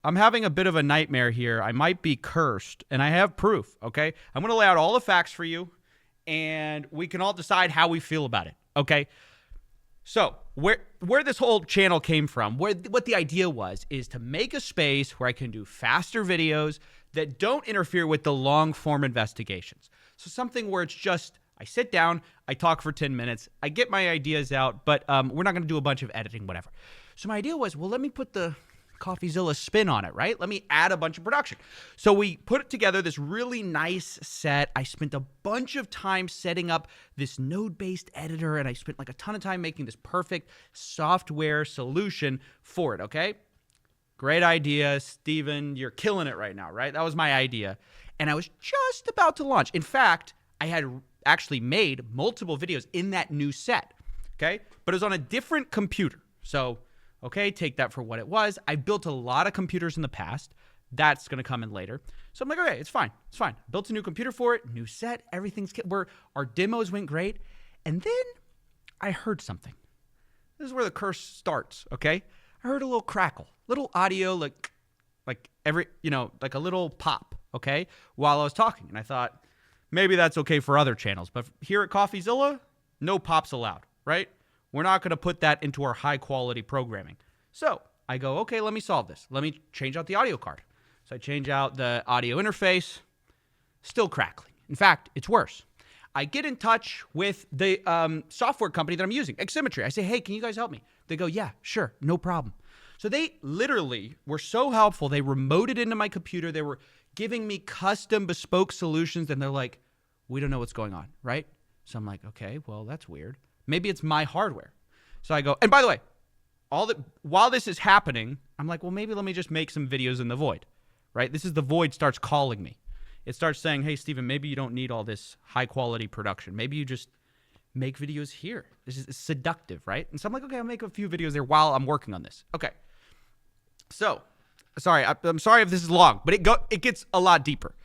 I'm having a bit of a nightmare here. I might be cursed, and I have proof, okay? I'm going to lay out all the facts for you, and we can all decide how we feel about it, okay? So where this whole channel came from, what the idea was, is to make a space where I can do faster videos that don't interfere with the long-form investigations. So something where it's just, I sit down, I talk for 10 minutes, I get my ideas out, but we're not going to do a bunch of editing, whatever. So my idea was, well, let me put the CoffeeZilla spin on it, right? Let me add a bunch of production. So we put together this really nice set. I spent a bunch of time setting up this node-based editor, and I spent like a ton of time making this perfect software solution for it, okay? Great idea, Steven. You're killing it right now, right? That was my idea. And I was just about to launch. In fact, I had actually made multiple videos in that new set, okay? But it was on a different computer. So okay, take that for what it was. I built a lot of computers in the past. That's going to come in later. So I'm like, okay, it's fine. It's fine. Built a new computer for it, new set, everything's where our demos went great. And then I heard something. This is where the curse starts, okay? I heard a little crackle, little audio, like every, like a little pop, okay, while I was talking. And I thought, maybe that's okay for other channels. But here at CoffeeZilla, no pops allowed, right? We're not going to put that into our high-quality programming. So I go, okay, let me solve this. Let me change out the audio card. So I change out the audio interface. Still crackling. In fact, it's worse. I get in touch with the software company that I'm using, Ximetry. I say, hey, can you guys help me? They go, yeah, sure, no problem. So they literally were so helpful. They remoted into my computer. They were giving me custom bespoke solutions, and they're like, we don't know what's going on, right? So I'm like, okay, well, that's weird. Maybe it's my hardware. So I go, and by the way, while this is happening, I'm like, well, maybe let me just make some videos in the void, right? This is the void starts calling me. It starts saying, hey, Steven, maybe you don't need all this high quality production. Maybe you just make videos here. This is seductive, right? And so I'm like, okay, I'll make a few videos there while I'm working on this. Okay. So, sorry, I'm sorry if this is long, but it gets a lot deeper.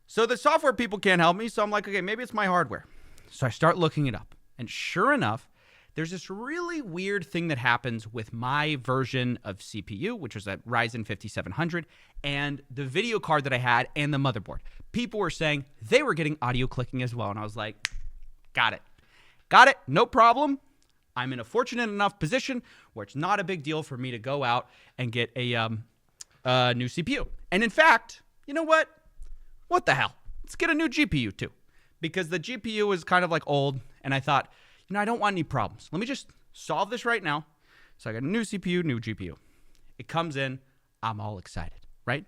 So the software people can't help me. So I'm like, okay, maybe it's my hardware. So I start looking it up. And sure enough, there's this really weird thing that happens with my version of CPU, which was that Ryzen 5700, and the video card that I had and the motherboard. People were saying they were getting audio clicking as well. And I was like, got it. Got it. No problem. I'm in a fortunate enough position where it's not a big deal for me to go out and get a new CPU. And in fact, you know what? What the hell? Let's get a new GPU too. Because the GPU is kind of like old, and I thought, I don't want any problems. Let me just solve this right now. So I got a new CPU, new GPU. It comes in, I'm all excited, right?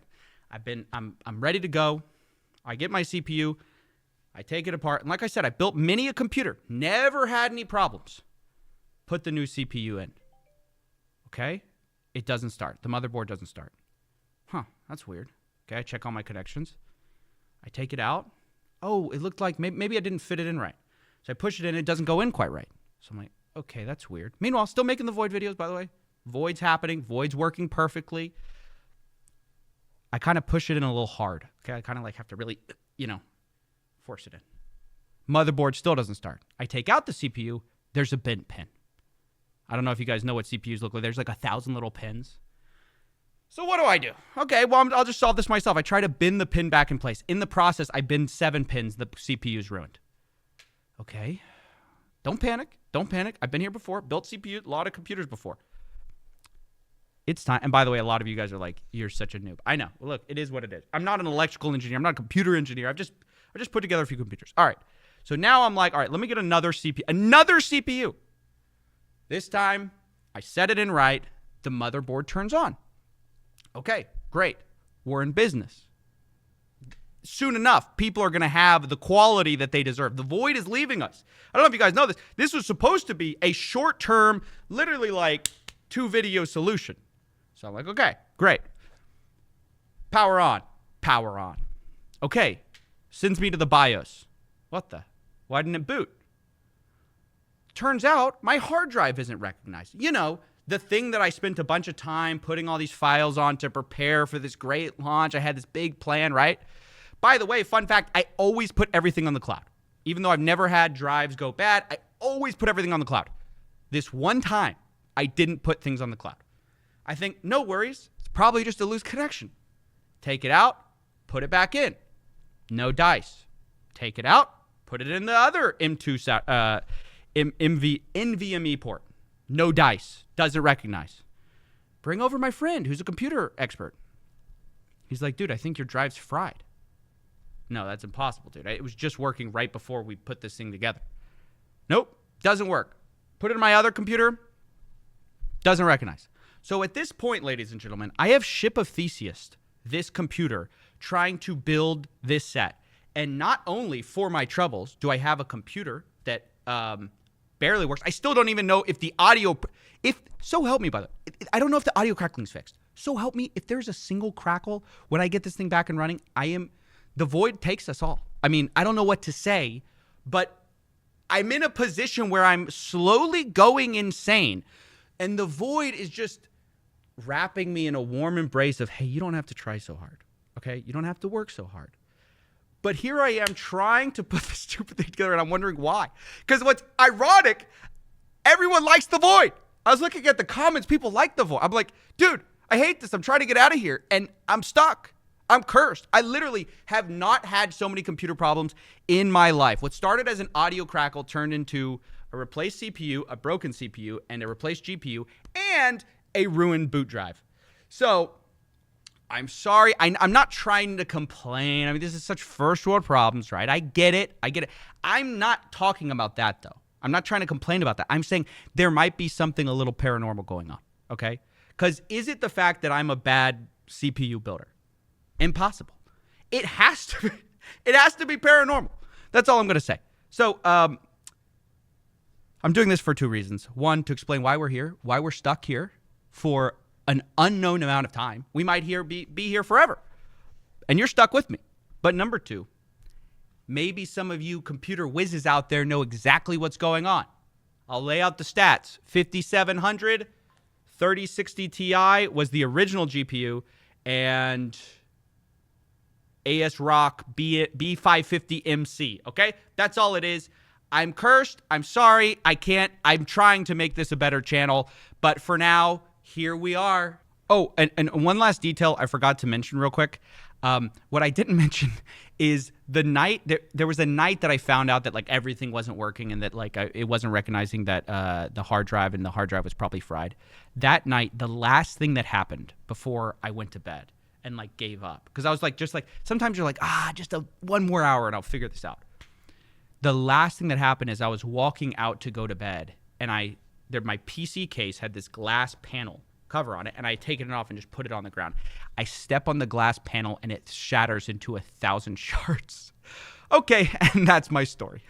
I'm ready to go. I get my CPU, I take it apart, and like I said, I built many a computer, never had any problems. Put the new CPU in. Okay? It doesn't start. The motherboard doesn't start. Huh, that's weird. Okay, I check all my connections. I take it out. Oh, it looked like maybe I didn't fit it in right. So I push it in, it doesn't go in quite right. So I'm like, okay, that's weird. Meanwhile, still making the Void videos, by the way. Void's happening. Void's working perfectly. I kind of push it in a little hard. Okay, I kind of like have to really, force it in. Motherboard still doesn't start. I take out the CPU. There's a bent pin. I don't know if you guys know what CPUs look like. There's like 1,000 little pins. So what do I do? Okay, well, I'll just solve this myself. I try to bin the pin back in place. In the process, I binned 7 pins. The CPU's ruined. Okay. Don't panic. Don't panic. I've been here before. Built CPU, a lot of computers before. It's time. And by the way, a lot of you guys are like, you're such a noob. I know. Look, it is what it is. I'm not an electrical engineer. I'm not a computer engineer. I just put together a few computers. All right. So now I'm like, all right, let me get another CPU. Another CPU. This time, I set it in right. The motherboard turns on. Okay, great. We're in business. Soon enough, people are going to have the quality that they deserve. The void is leaving us. I don't know if you guys know this. This was supposed to be a short-term, literally like 2-video solution. So I'm like, okay, great. Power on. Power on. Okay, sends me to the BIOS. What the? Why didn't it boot? Turns out my hard drive isn't recognized. The thing that I spent a bunch of time putting all these files on to prepare for this great launch. I had this big plan, right? By the way, fun fact, I always put everything on the cloud. Even though I've never had drives go bad, I always put everything on the cloud. This one time, I didn't put things on the cloud. I think, no worries. It's probably just a loose connection. Take it out, put it back in. No dice. Take it out, put it in the other NVMe port. No dice. Doesn't recognize. Bring over my friend who's a computer expert. He's like, dude, I think your drive's fried. No, that's impossible, dude. It was just working right before we put this thing together. Nope, doesn't work. Put it in my other computer. Doesn't recognize. So at this point, ladies and gentlemen, I have Ship of Theseus, this computer, trying to build this set. And not only for my troubles do I have a computer that barely works. I still don't even know if the audio, so help me, by the way. I don't know if the audio crackling's fixed. So help me, if there's a single crackle when I get this thing back and running, the void takes us all. I mean, I don't know what to say, but I'm in a position where I'm slowly going insane. And the void is just wrapping me in a warm embrace of, hey, you don't have to try so hard, okay? You don't have to work so hard. But here I am trying to put this stupid thing together, and I'm wondering why. Because what's ironic, everyone likes the void. I was looking at the comments, people like the void. I'm like, dude, I hate this. I'm trying to get out of here, and I'm stuck. I'm cursed. I literally have not had so many computer problems in my life. What started as an audio crackle turned into a replaced CPU, a broken CPU, and a replaced GPU, and a ruined boot drive. So I'm sorry. I'm not trying to complain. I mean, this is such first world problems, right? I get it. I'm not talking about that, though. I'm not trying to complain about that. I'm saying there might be something a little paranormal going on, okay? Because is it the fact that I'm a bad CPU builder? Impossible. It has to be. It has to be paranormal. That's all I'm going to say. So I'm doing this for two reasons. One, to explain why we're here, why we're stuck here for an unknown amount of time. We might be here forever. And you're stuck with me. But number two, maybe some of you computer whizzes out there know exactly what's going on. I'll lay out the stats. 5700, 3060 Ti was the original GPU, and ASRock B550MC, okay? That's all it is. I'm cursed. I'm sorry. I'm trying to make this a better channel. But for now, here we are. Oh, and one last detail I forgot to mention real quick. What I didn't mention is the night, there was a night that I found out that like everything wasn't working and that like it wasn't recognizing that the hard drive was probably fried. That night, the last thing that happened before I went to bed and like gave up, because I was like, sometimes you're like, just one more hour and I'll figure this out. The last thing that happened is I was walking out to go to bed, and my PC case had this glass panel cover on it, and I had taken it off and just put it on the ground. I step on the glass panel and it shatters into 1,000 shards. Okay, and that's my story.